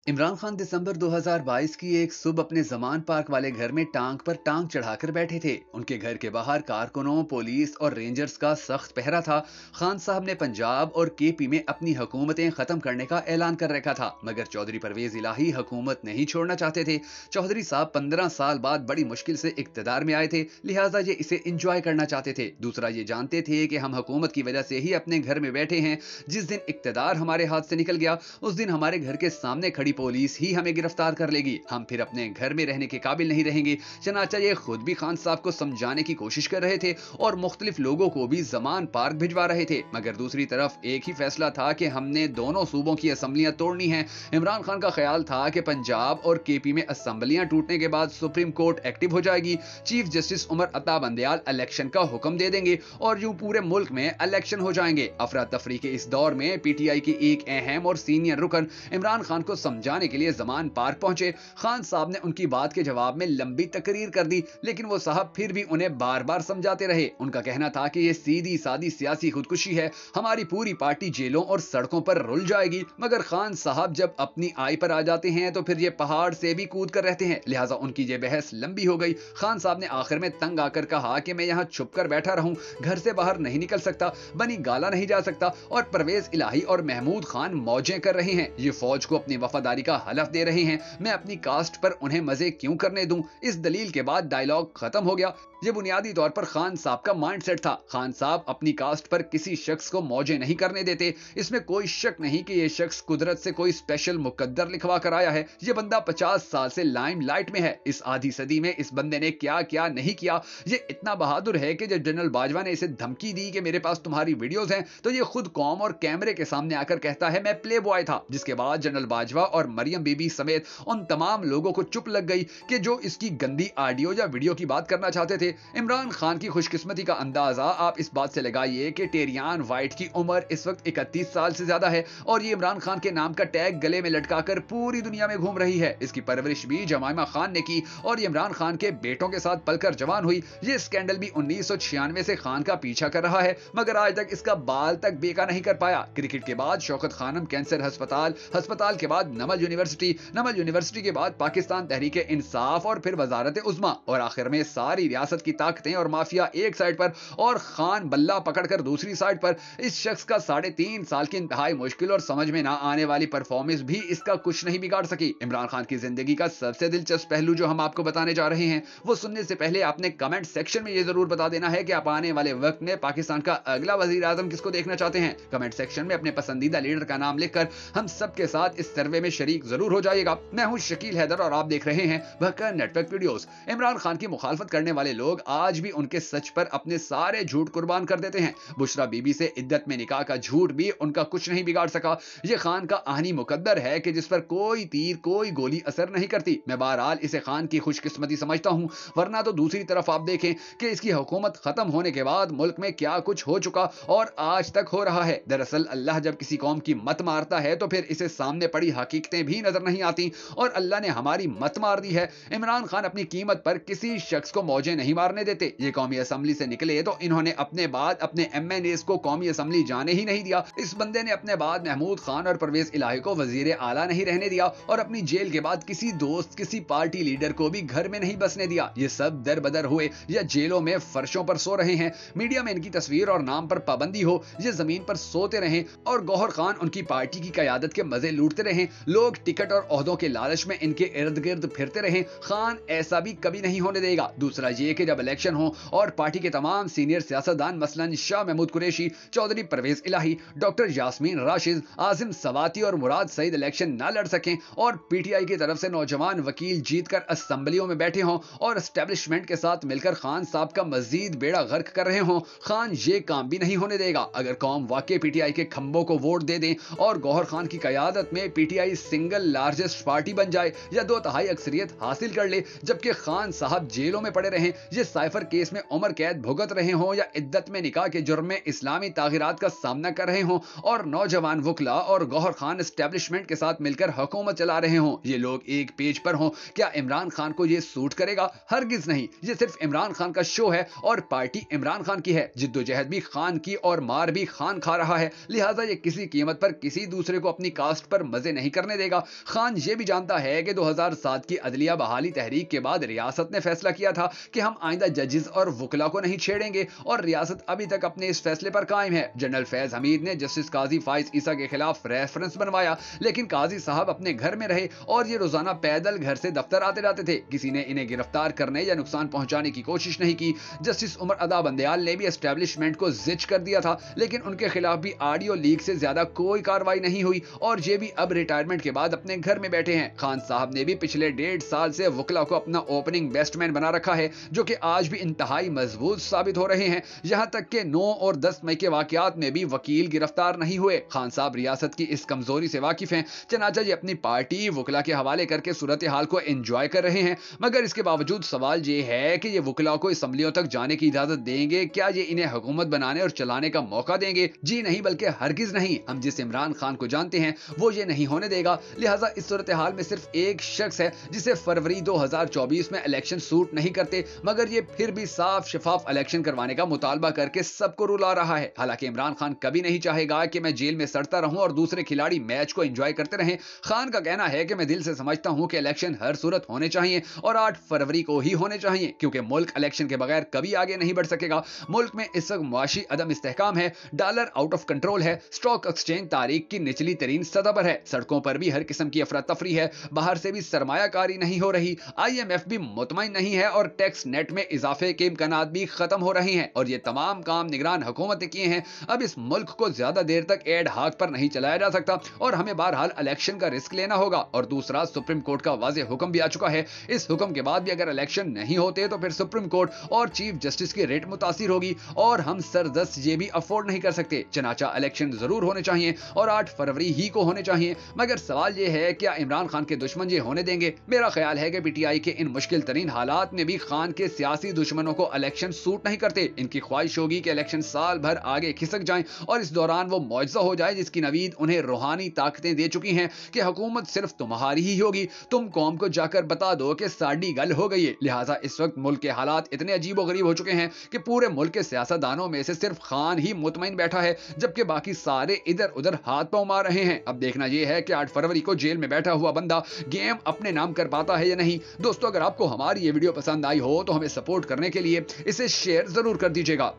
इमरान खान दिसंबर 2022 की एक सुबह अपने जमान पार्क वाले घर में टांग पर टांग चढ़ाकर बैठे थे। उनके घर के बाहर कारकुनों, पुलिस और रेंजर्स का सख्त पहरा था। खान साहब ने पंजाब और केपी में अपनी हुकूमतें खत्म करने का ऐलान कर रखा था, मगर चौधरी परवेज इलाही हुकूमत नहीं छोड़ना चाहते थे। चौधरी साहब 15 साल बाद बड़ी मुश्किल से इक्तदार में आए थे, लिहाजा ये इसे इंजॉय करना चाहते थे। दूसरा, ये जानते थे कि हम हुकूमत की वजह से ही अपने घर में बैठे हैं। जिस दिन इक्तदार हमारे हाथ से निकल गया, उस दिन हमारे घर के सामने खड़ी पुलिस ही हमें गिरफ्तार कर लेगी। हम फिर अपने घर में रहने के काबिल नहीं रहेंगे। चनाचा ये खुद भी खान साहब को समझाने की कोशिश कर रहे थे और मुख्तलिफ लोगों को भी जमान पार्क भिजवा रहे थे, मगर दूसरी तरफ एक ही फैसला था कि हमने दोनों सूबों की असम्बलियां तोड़नी हैं। इमरान खान का ख्याल था कि पंजाब और केपी में असम्बलियां टूटने के बाद सुप्रीम कोर्ट एक्टिव हो जाएगी, chief justice Umar Ata Bandial election का हुक्म दे देंगे और यूं पूरे मुल्क में इलेक्शन हो जाएंगे। अफरा तफरी के इस दौर में पीटीआई की एक अहम और सीनियर रुकन इमरान खान को समझाने के लिए जमान पार्क पहुंचे। खान साहब ने उनकी बात के जवाब में लंबी तकरीर कर दी, लेकिन वो साहब फिर भी उन्हें बार बार समझाते रहे। उनका कहना था कि ये सीधी सादी सियासी खुदकुशी है, हमारी पूरी पार्टी जेलों और सड़कों पर रुल जाएगी। मगर खान साहब जब अपनी आय पर आ जाते हैं तो फिर ये पहाड़ से भी कूद कर रहते हैं, लिहाजा उनकी ये बहस लंबी हो गई। खान साहब ने आखिर में तंग आकर कहा कि मैं यहाँ छुप कर बैठा रहूं, घर से बाहर नहीं निकल सकता, बनी गाला नहीं जा सकता, और परवेज इलाही और महमूद खान मौजें कर रहे हैं, ये फौज को अपनी वफादारी का हलफ दे रहे हैं, मैं अपनी कास्ट पर उन्हें मजे क्यों करने दूं। इस दलील के बाद डायलॉग खत्म हो गया। ये बुनियादी तौर पर खान साहब का माइंडसेट था। खान साहब अपनी कास्ट पर किसी शख्स को मौजे नहीं करने देते। इसमें कोई शक नहीं कि यह शख्स कुदरत से कोई स्पेशल मुकद्दर लिखवा कर आया है। यह बंदा 50 साल से लाइमलाइट में है। इस आधी सदी में इस बंदे ने क्या क्या नहीं किया। ये इतना बहादुर है कि जब जनरल बाजवा ने इसे धमकी दी कि मेरे पास तुम्हारी वीडियोस हैं, तो ये खुद कौम और कैमरे के सामने आकर कहता है मैं प्ले बॉय था। जिसके बाद जनरल बाजवा और मरियम बीबी समेत उन तमाम लोगों को चुप लग गई कि जो इसकी गंदी ऑडियो या वीडियो की बात करना चाहते थे। इमरान खान की खुशकिस्मती का अंदाजा आप इस बात से लगाइए कि टेरियान वाइट की उम्र इस वक्त 31 साल से ज्यादा है और ये इमरान खान के नाम का टैग गले में लटकाकर पूरी दुनिया में घूम रही है। इसकी परवरिश भी जमाइमा खान ने की और ये इमरान खान के बेटों के साथ पलकर जवान हुई। ये स्कैंडल भी 1996 से खान का पीछा कर रहा है, मगर आज तक इसका बाल तक बेका नहीं कर पाया। क्रिकेट के बाद शौकत खानम कैंसर अस्पताल, अस्पताल के बाद नमल यूनिवर्सिटी, नमल यूनिवर्सिटी के बाद पाकिस्तान तहरीक इंसाफ और फिर वजारत उज़्मा, और आखिर में सारी रियासत की ताकतें और माफिया एक साइड पर और खान बल्ला पकड़कर दूसरी साइड पर। इस शख्स का 3.5 साल की इंतहाई मुश्किल और समझ में ना आने वाली परफॉर्मेंस भी इसका कुछ नहीं बिगाड़ सकी। इमरान खान की जिंदगी का सबसे दिलचस्प पहलू जो हम आपको बताने जा रहे हैं, वो सुनने से पहले आपने कमेंट सेक्शन में ये जरूर बता देना है कि आप आने वाले वक्त में पाकिस्तान का अगला वजीर आजम किसको देखना चाहते हैं। कमेंट सेक्शन में अपने पसंदीदा लीडर का नाम लिखकर हम सबके साथ इस सर्वे में शरीक जरूर हो जाइएगा। मैं हूं शकील हैदर और आप देख रहे हैं भक्कर नेटवर्क वीडियोस। इमरान खान की मुखालफत करने वाले लोग आज भी उनके सच पर अपने सारे झूठ कुर्बान कर देते हैं। बुशरा बीबी से इद्दत में निकाह का झूठ भी उनका कुछ नहीं बिगाड़ सका। ये खान का आहनी मुकद्दर है कि जिस पर कोई तीर कोई गोली असर नहीं करती। मैं बहरहाल इसे खान की खुशकिस्मती समझता हूं, वरना तो दूसरी तरफ आप देखें कि इसकी हुकूमत खत्म होने के बाद मुल्क में क्या कुछ हो चुका और आज तक हो रहा है। दरअसल अल्लाह जब किसी कौम की मत मारता है तो फिर इसे सामने पड़ी हकीकतें भी नजर नहीं आती, और अल्लाह ने हमारी मत मार दी है। इमरान खान अपनी कीमत पर किसी शख्स को मौजे नहीं मारने देते। ये कौमी असम्बली से निकले तो इन्होंने अपने बाद अपने एमएनएस को कौमी असम्बली जाने ही नहीं दिया। इस बंदे ने अपने बाद महमूद खान और परवेज इलाही को वजीर आला नहीं रहने दिया और अपनी जेल के बाद किसी दोस्त किसी पार्टी लीडर को भी घर में नहीं बसने दिया। ये सब दर बदर हुए या जेलों में फर्शों पर सो रहे हैं। मीडिया में इनकी तस्वीर और नाम पर पाबंदी हो, ये जमीन पर सोते रहे और गौहर खान उनकी पार्टी की कयादत के मजे लूटते रहे। लोग टिकट और ओहदों के लालच में इनके इर्द गिर्द फिरते रहे। खान ऐसा भी कभी नहीं होने देगा। दूसरा ये कि जब इलेक्शन हो और पार्टी के तमाम सीनियर सियासतदान मसलन शाह महमूद कुरैशी, चौधरी परवेज इलाही, डॉक्टर यास्मीन राशिद, आजिम सवाती और मुराद सईद इलेक्शन ना लड़ सकें और पीटीआई की तरफ से नौजवान वकील जीतकर असेंबलियों में बैठे हों और एस्टेब्लिशमेंट के साथ मिलकर खान साहब का मजीद बेड़ा गर्क कर रहे हों, खान ये काम भी नहीं होने देगा। अगर कौम वाकई पीटीआई के खंभों को वोट दे दें और गौहर खान की कयादत में पीटीआई सिंगल लार्जेस्ट पार्टी बन जाए या 2/3 अक्सरियत हासिल कर ले, जबकि खान साहब जेलों में पड़े रहें, ये साइफर केस में उम्र कैद भुगत रहे हों या इद्दत में निकाह के जुर्म में इस्लामी तागीरात का सामना कर रहे हों और नौजवान वकला और गौहर खान एस्टेब्लिशमेंट के साथ मिलकर हुकूमत चला रहे हों, ये लोग एक पेज पर हों, क्या इमरान खान को ये सूट करेगा? हरगिज नहीं। ये सिर्फ इमरान खान का शो है और पार्टी इमरान खान की है। जिद्दोजहद भी खान की और मार भी खान खा रहा है, लिहाजा ये किसी कीमत पर किसी दूसरे को अपनी कास्ट पर मजे नहीं करने ہونے دے گا۔ خان یہ بھی جانتا ہے کہ 2007 کی عدلیہ بحالی تحریک کے بعد ریاست نے فیصلہ کیا تھا کہ ہم آئندہ ججز اور وکلا کو نہیں چھیڑیں گے، اور ریاست ابھی تک اپنے اس فیصلے پر قائم ہے۔ جنرل فیض حمید نے جسٹس قاضی فائز عیسیٰ کے خلاف ریفرنس بنوایا، لیکن قاضی صاحب اپنے گھر میں رہے اور یہ روزانہ پیدل گھر سے دفتر آتے جاتے تھے۔ کسی نے انہیں گرفتار کرنے یا نقصان پہنچانے کی کوشش نہیں کی۔ جسٹس عمر ادا بندیال نے بھی اسٹیبلشمنٹ کو زچ کر دیا تھا، لیکن ان کے خلاف بھی آڈیو لیک سے زیادہ کوئی کارروائی نہیں ہوئی، اور یہ بھی اب ریٹائرمنٹ کے بعد اپنے گھر میں بیٹھے ہیں۔ خان صاحب نے بھی پچھلے 1.5 سال سے وکلا کو اپنا اوپننگ بیسٹ مین بنا رکھا ہے، جو کہ آج بھی انتہائی مضبوط ثابت ہو رہے ہیں، یہاں تک کہ 9 اور 10 مئی کے واقعات میں بھی وکیل گرفتار نہیں ہوئے۔ خان صاحب ریاست کی اس کمزوری سے واقف ہیں، چنانچہ یہ اپنی پارٹی وکلا کے حوالے کر کے صورتحال کو انجوائے کر رہے ہیں، مگر اس کے باوجود سوال یہ ہے کہ یہ وکلا کو اسمبلیوں تک جانے کی اجازت دیں گے؟ کیا یہ انہیں حکومت بنانے اور چلانے کا موقع دیں گے؟ جی نہیں، بلکہ ہرگز نہیں۔ ہم جس عمران خان کو جانتے ہیں وہ یہ نہیں ہونے دے گا۔ لہٰذا اس صورتحال میں صرف ایک شخص ہے جسے فروری 2024 میں الیکشن سوٹ نہیں کرتے، مگر یہ پھر بھی صاف شفاف الیکشن کروانے کا مطالبہ کر کے سب کو رلا رہا ہے۔ حالانکہ عمران خان کبھی نہیں چاہے گا کہ میں جیل میں سڑتا رہوں اور دوسرے کھلاڑی میچ کو انجوائے کرتے رہیں۔ خان کا کہنا ہے کہ میں دل سے سمجھتا ہوں کہ الیکشن ہر صورت ہونے چاہیے اور 8 فروری کو ہی ہونے چاہیے، کیونکہ ملک الیکشن کے بغیر کبھی آگے نہیں بڑھ سکے گا۔ ملک میں اس وقت معاشی عدم استحکام ہے، ڈالر آؤٹ آف کنٹرول ہے، اسٹاک ایکسچینج تاریخ کی نچلی ترین سطح پر ہے، سڑکوں پر بھی ہر قسم کی افراتفری ہے، باہر سے بھی سرمایہ کاری نہیں ہو رہی، IMF بھی مطمئن نہیں ہے، اور ٹیکس نیٹ میں اضافے کے امکانات بھی ختم ہو رہے ہیں، اور یہ تمام کام نگران حکومت نے کیے ہیں۔ اب اس ملک کو زیادہ دیر تک ایڈ ہاک پر نہیں چلایا جا سکتا، اور ہمیں بہرحال الیکشن کا رسک لینا ہوگا۔ اور دوسرا، سپریم کورٹ کا واضح حکم بھی آ چکا ہے، اس حکم کے بعد بھی اگر الیکشن نہیں ہوتے تو پھر سپریم کورٹ اور چیف جسٹس کی ریٹ متاثر ہوگی، اور ہم سردست یہ بھی افورڈ نہیں کر سکتے۔ چنانچہ الیکشن ضرور ہونے چاہیے اور 8 فروری ہی کو ہونے چاہیے، مگر سوال یہ ہے کیا عمران خان کے دشمن یہ ہونے دیں گے؟ میرا خیال ہے کہ PTI کے ان مشکل ترین حالات میں بھی خان کے سیاسی دشمنوں کو الیکشن سوٹ نہیں کرتے۔ ان کی خواہش ہوگی کہ الیکشن سال بھر آگے کھسک جائیں اور اس دوران وہ معجزہ ہو جائے جس کی نوید انہیں روحانی طاقتیں دے چکی ہیں کہ حکومت صرف تمہاری ہی ہوگی، تم قوم کو جا کر بتا دو کہ ساڈی گل ہو گئی ہے۔ لہٰذا اس وقت ملک کے حالات اتنے عجیب و غریب ہو چکے ہیں کہ پورے ملک کے سیاستدانوں میں سے صرف خان ہی مطمئن بیٹھا ہے، جبکہ باقی سارے ادھر ادھر ہاتھ پاؤں مار رہے ہیں۔ اب دیکھنا یہ ہے کہ 8 فروری کو جیل میں بیٹھا ہوا بندہ گیم اپنے نام کر پاتا ہے یا نہیں۔ دوستو، اگر آپ کو ہماری یہ ویڈیو پسند آئی ہو تو ہمیں سپورٹ کرنے کے لیے اسے شیئر ضرور کر دیجیے گا۔